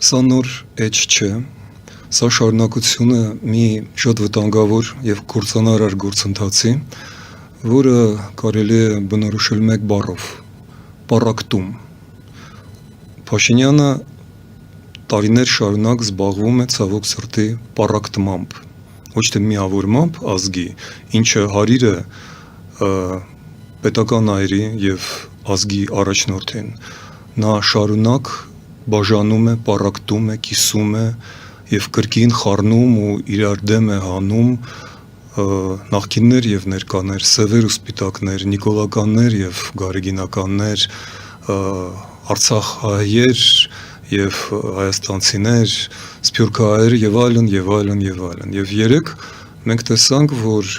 Սա նոր էջ չէ, սա շարունակությունը մի շատ վտանգավոր և կործանարար գործընթացի, որը կարելի է բնորոշել մեկ բառով՝ պառակտում։ Փաշինյանը տարիներ շարունակ զբաղվում է ցավոք սրտի պառակտմամբ, ոչ թե միավորմամբ ազգի, ինչը հարիր է պետական այրի և ազգի առաջնորդին։ Նա շարունակ բաժանում է, պառակտում է, կիսում է և կրկին խառնում ու իրար դեմ է հանում նախկիններ և ներկաներ, սևեր ու սպիտակներ, նիկոլականներ և գարեգինականներ, արցախահայեր և հայաստանցիներ, սփյուռքահայեր և այլն, և այլն, և այլն։ Եվ երեկ մենք տեսանք, որ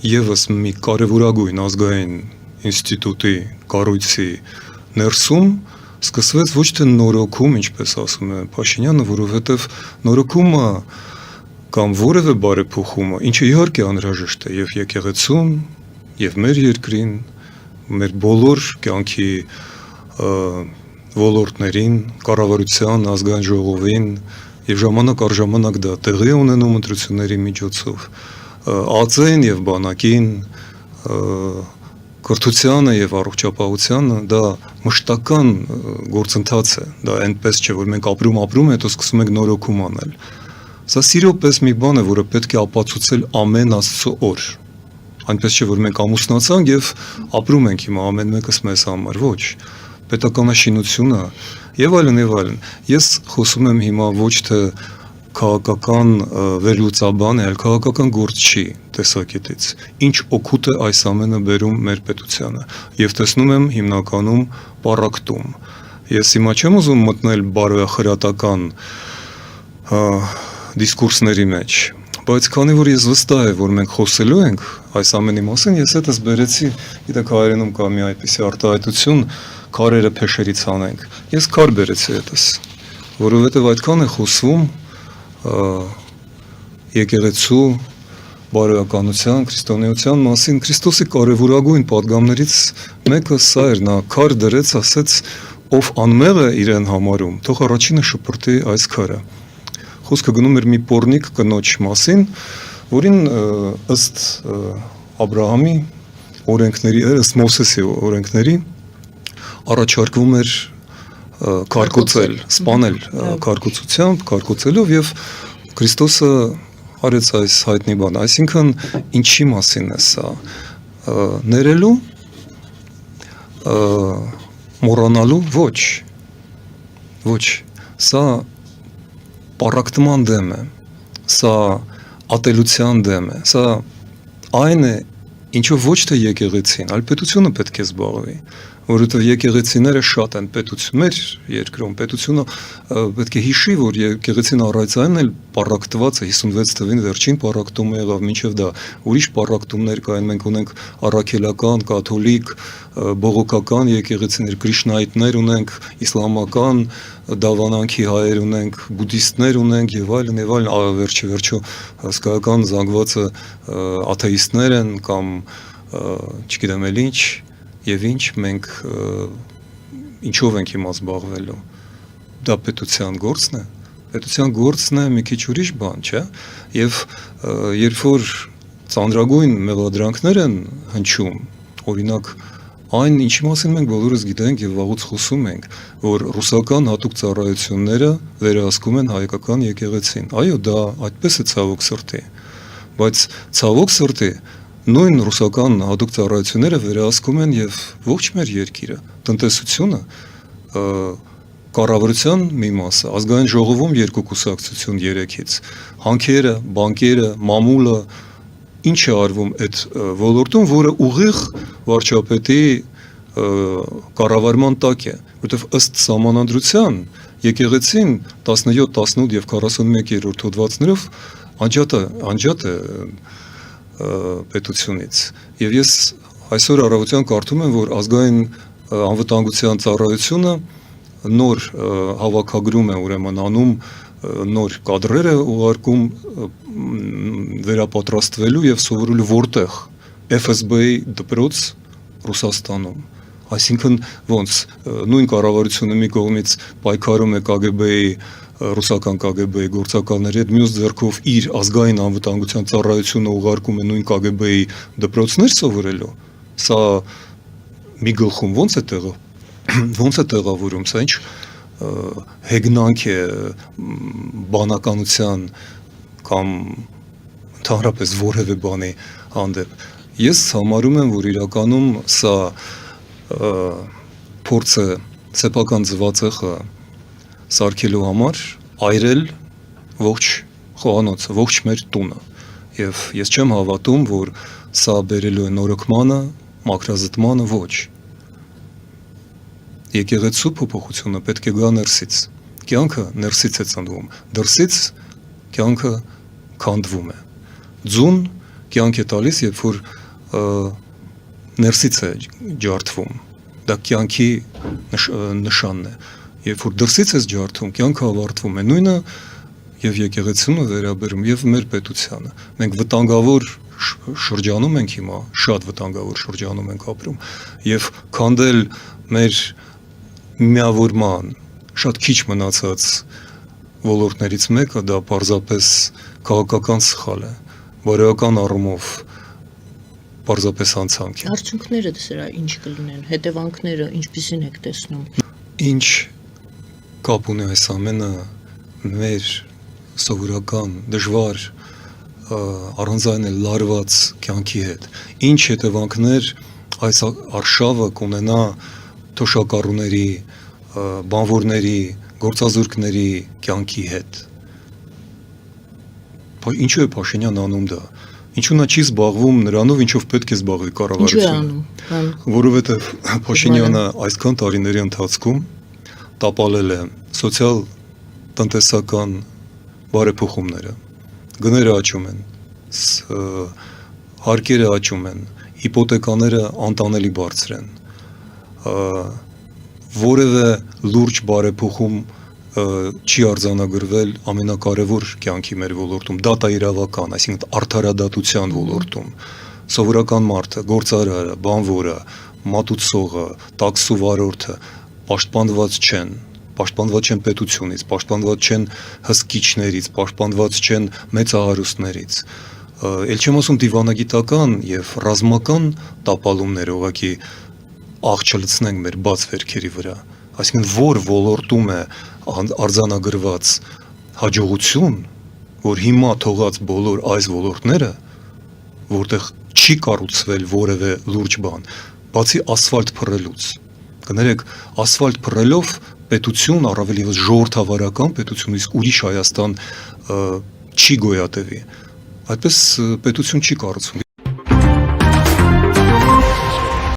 ևս մի կարևորագույն ազգային ինստիտուտի կառույցի ներսում սկսվեց ոչ թե նորոգում, ինչպես ասում է Փաշինյանը, որովհետև նորոգումը կամ որևէ բարեփոխումը, ինչը իհարկե անհրաժեշտ է և եկեղեցուն, և մեր երկրին, մեր բոլոր կյանքի ոլորտներին, կառավարության, ազգային ժողովին, և ժամանակ առ ժամանակ դա տեղի է ունենում ընտրությունների միջոցով, ԱԾ-ին և բանակին, կրթությանը և առողջապահությանը, դա մշտական գործընթաց է, դա այնպես չէ, որ մենք ապրում, հետո սկսում ենք նորոգում անել։ Սա սիրո պես մի բան է, որը պետք է ապացուցել ամեն Աստծո օր, այնպես չէ, որ մենք ամուսնացանք և ապրում ենք հիմա ամեն մեկս մեզ համար, ոչ, պետականաշինությունը և այլն, և այլն։ Ես խոսում եմ հիմա ոչ թե քաղաքական վերլուծաբան, այլ քաղաքական գործչի տեսակետից, ինչ օգուտ է այս ամենը բերում մեր պետությանը, և տեսնում եմ հիմնականում պառակտում։ Ես հիմա չեմ ուզում մտնել բարոյախրատական դիսկուրսների մեջ, բայց քանի որ ես վստահ եմ, որ մենք խոսելու ենք այս ամենի մասին, ես հետս բերեցի, գիտեք հայերենում կա մի այդպիսի արտահայտություն, քարերը փեշերից հանենք, ես քար բերեցի հետս, որովհետև այդքան է խոսվում եկեղեցու բարոյականության, քրիստոնեության մասին, Քրիստոսի կարևորագույն պատգամներից մեկը սա էր, նա քար դրեց, ասեց, ով անմեղ է իրեն համարում, թող առաջինը շպրտի այս քարը։ Խոսքը գնում էր մի պոռնիկ կնոջ մասին, որին ըստ Աբրահամի օրենքների, ըստ Մովսեսի օրենքների առաջարկվում էր քարկոծել, սպանել քարկոծությամբ, քարկոծելով, և Քրիստոսը արեց այս հայտնի բանը, այսինքն ինչի մասին է սա, ներելու, մոռանալու, ոչ, սա պառակտման դեմ է, սա ատելության դեմ է, սա այն է, ինչով ոչ թե եկեղեցին, այլ պետությունը պետք է զբաղվի, որովհետև եկեղեցիները շատ են մեր երկրում, պետությունը պետք է հիշի, որ եկեղեցին առայցային էլ պառակտված է, 56 թվին վերջին պառակտումը եղավ, մինչև դա ուրիշ պառակտումներ կային, մենք ունենք առաքելական, կաթոլիկ, բողոքական եկեղեցիներ, կրիշնայիտներ ունենք, իսլամական, դավանանքի հայեր ունենք, բուդդիստներ ունենք և այլն, վերջը հսկայական զանգվածը աթեիստներ են կամ չգիտեմ էլ ինչ, և ինչ մենք ինչով ենք հիմա զբաղվելու, դա պետության գործն է, պետության գործն է մի քիչ ուրիշ բան, չէ, և երբ որ ծանրագույն մեղադրանքներ են հնչում, օրինակ այն ինչի մասին մենք բոլորս գիտենք և վաղուց խոսում ենք, որ ռուսական հատուկ ծառայությունները վերահսկում են հայկական եկեղեցին, այո, դա այդպես է ցավոք սրտի, բայց ցավոք սրտի նույն ռուսական հատուկ ծառայությունները վերահսկում են և ողջ մեր երկիրը, տնտեսությունը, կառավարության մի մասը, ազգային ժողովում երկու կուսակցություն 3-ից, հանքերը, բանկերը, մամուլը, ինչ է արվում այդ ոլորտում, որը ուղիղ վարչապետի կառավարման տակ է, որովհետև ըստ սահմանադրության եկեղեցին 17, 18 և 41-րդ հոդվածներով անջատ է պետությունից, և ես այսօր առավոտյան կարդում եմ, որ ազգային անվտանգության ծառայությունը նոր հավաքագրում է ուրեմն անում, նոր կադրեր է ուղարկում վերապատրաստվելու և սովորելու որտեղ, FSB-ի դպրոց Ռուսաստանում, Այսինքն ոնց նույն կառավարությունը մի կողմից պայքարում է KGB-ի ռուսական KGB-ի գործակալների հետ, մյուս ձեռքով իր ազգային անվտանգության ծառայությունը ուղարկում է նույն KGB-ի դպրոցներ սովորելու, սա մի գլխում ոնց է տեղավորում, սա ինչ հեգնանք է բանականության կամ ընդհանրապես որևէ բանի հանդեպ։ Ես համարում եմ, որ իրականում սա փորձ է սեփական ձվածեղը սարքելու համար այրել ողջ խոհանոցը, ողջ մեր տունը, եւ ես չեմ հավատում, որ սա բերելու է նորոգմանը, մաքրազտմանը, ոչ։ Եկեղեցու փոփոխությունը պետք է գա ներսից, կյանքը ներսից է ծնվում, դրսից կյանքը քանդվում է, ձուն կյանք է տալիս, երբ որ ներսից է ջարդվում, դա կյանքի նշանն է, երբ որ դրսից ես ջարդում, կյանքը ավարտվում է, նույնը եւ եկեղեցուն վերաբերում եւ մեր պետությանը, մենք վտանգավոր շրջանում ենք հիմա, շատ վտանգավոր շրջանում ենք ապրում, եւ քանդել մեր միավորման շատ քիչ մնացած ոլորտներից մեկը դա պարզապես քաղաքական սխալ է, բարոյական առումով պարզապես հանցանք է։ Արդյունքները դրա ինչ կլինեն, հետևանքները ինչպիսին եք տեսնում։ Ինչ կապ ունի այս ամենը մեր սովորական դժվար առանձին լարված կյանքի հետ։ Ինչ հետևանքներ այս արշավը կունենա թոշակառուների, բանվորների, գործազուրկների կյանքի հետ։ Ինչու է Փաշինյանն անում դա։ Ինչու նա չի զբաղվում նրանով, ինչով պետք է զբաղվի կառավարությունը։ Որովհետև Փաշինյանը այսքան տարիների ընթացքում տապալել է սոցիալ-տնտեսական բարեփոխումները, գները աճում են, հարկերը աճում են, հիպոթեկաները անտանելի բարձր են, որևէ լուրջ բարեփոխում չի արձանագրվել ամենակարևոր կյանքի մեր ոլորտում, դատաիրավական, այսինքն արդարադատության ոլորտում, սովորական մարդը, գործարարը, բանվորը, մատուցողը, տաքսու վարորդը պաշտպանված չեն պետությունից, պաշտպանված չեն հսկիչներից, պաշտպանված չեն մեծահարուստներից։ Էլ չեմ ասում դիվանագիտական եւ ռազմական տապալումներ ուղղակի աղ չլցնենք մեր բաց վերքերի վրա, այսինքն որ ոլորտում է արձանագրված հաջողություն, որ հիմա թողած բոլոր այս ոլորտները, որտեղ չի կառուցվել որևէ լուրջ բան, բացի ասֆալտ փռելուց։ Կներեք, ասֆալտ փռելով պետություն, առավել ևս ժողովրդավարական պետություն, իսկ ուրիշ Հայաստան չի գոյատևի։ Այդպես պետություն չի կառուցվում։